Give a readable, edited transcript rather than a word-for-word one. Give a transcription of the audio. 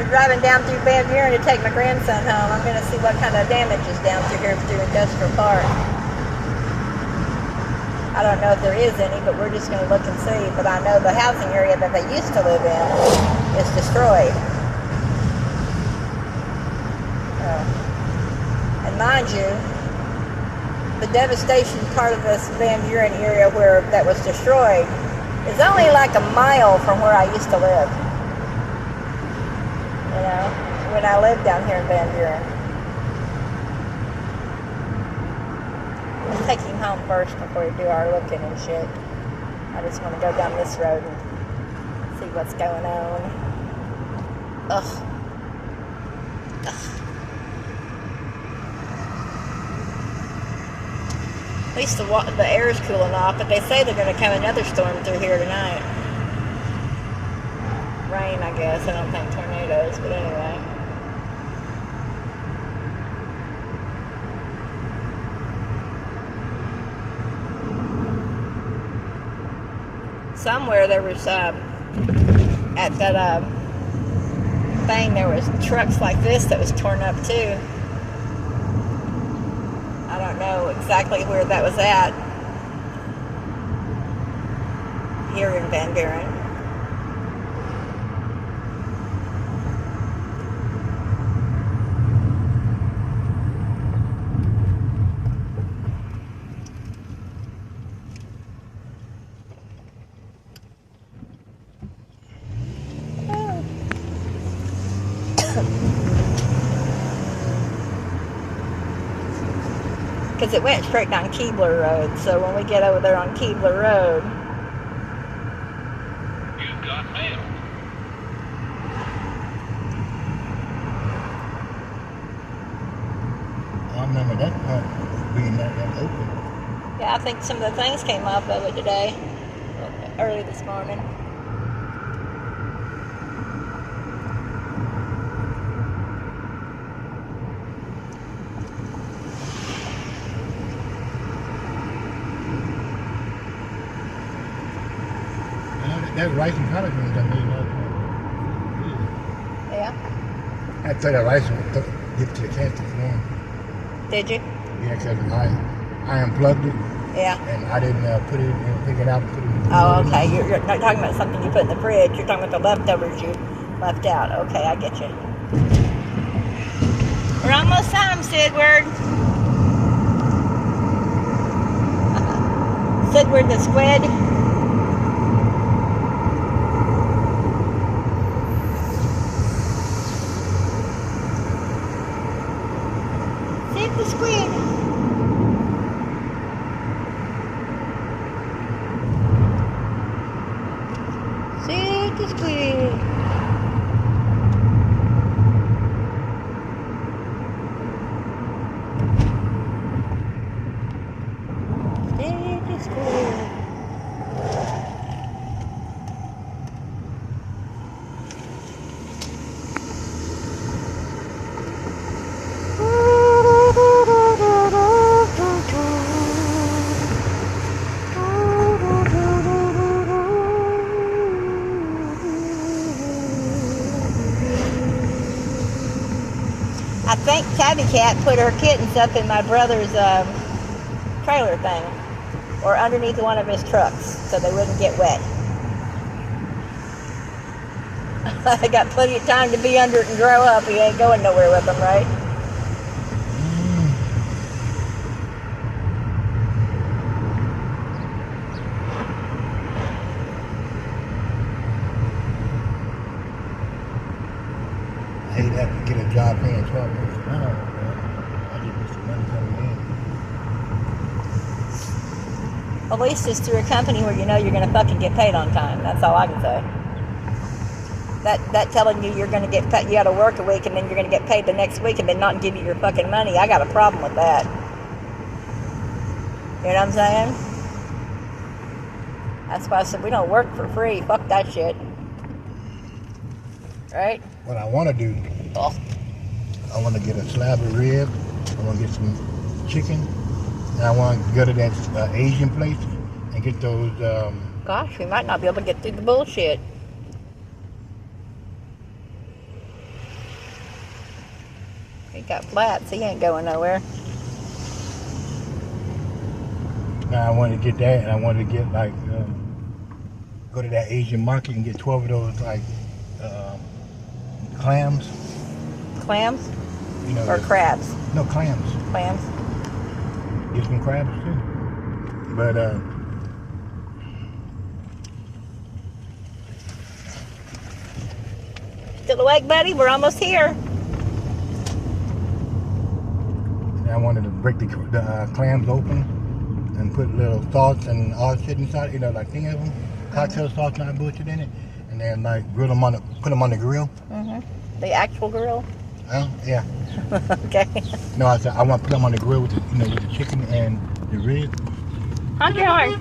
We're driving down through Van Buren to take my grandson home. I'm going to see what kind of damage is down through here through Industrial Park. I don't know if there is any, but we're just going to look and see. But I know the housing area that they used to live in is destroyed. And mind you, the devastation part of this Van Buren area where that was destroyed is only like a mile from where I used to live. You know, when I lived down here in Van Buren. Let's take him home first before we do our looking and shit. I just want to go down this road and see what's going on. Ugh. At least the air is cooling off, but they say they're going to come another storm through here tonight. Rain, I guess. I don't think tornadoes, but anyway. Somewhere there was, at that thing, there was trucks like this that was torn up too. I don't know exactly where that was at. Here in Van Buren. Because it went straight down Keebler Road, so when we get over there on Keebler Road... You've got mail. I remember that part being that open. Yeah, I think some of the things came off of it today, early this morning. That rice and collard greens I made last night. Yeah? I thought that rice would get to the can this morning. Did you? Yeah, because I unplugged it. Yeah. And I didn't put it, pick it out and put it in the Oh, okay. You're not talking about something you put in the fridge. You're talking about the leftovers you left out. Okay, I get you. We're almost home, Sidward. Sidward the squid. The squid. See the squid. See the squid. I think Tabby Cat put her kittens up in my brother's trailer thing, or underneath one of his trucks, so they wouldn't get wet. I got plenty of time to be under it and grow up. He ain't going nowhere with them, right? I hate having to get a job paying $12 an hour. I just wish the money coming in. At least it's through a company where you know you're going to fucking get paid on time. That's all I can say. That telling you you're going to get paid, you got to work a week and then you're going to get paid the next week and then not give you your fucking money. I got a problem with that. You know what I'm saying? That's why I said we don't work for free. Fuck that shit. Right? What I want to do, I want to get a slab of rib, I want to get some chicken, and I want to go to that Asian place and get those... Gosh, we might not be able to get through the bullshit. got flats. He ain't going nowhere. Now I wanted to get that, and I wanted to get like go to that Asian market and get 12 of those like clams. Clams You know, or crabs? no clams. Clams. Get some crabs too. But Still awake, buddy? We're almost here. I wanted to break the clams open and put little sauce and all shit inside. You know, like thing of them, cocktail sauce, not bullshit in it, and then like grill them on put them on the grill. The actual grill. Yeah. Okay. No, I said I want to put them on the grill with the, with the chicken and the ribs. How's your heart?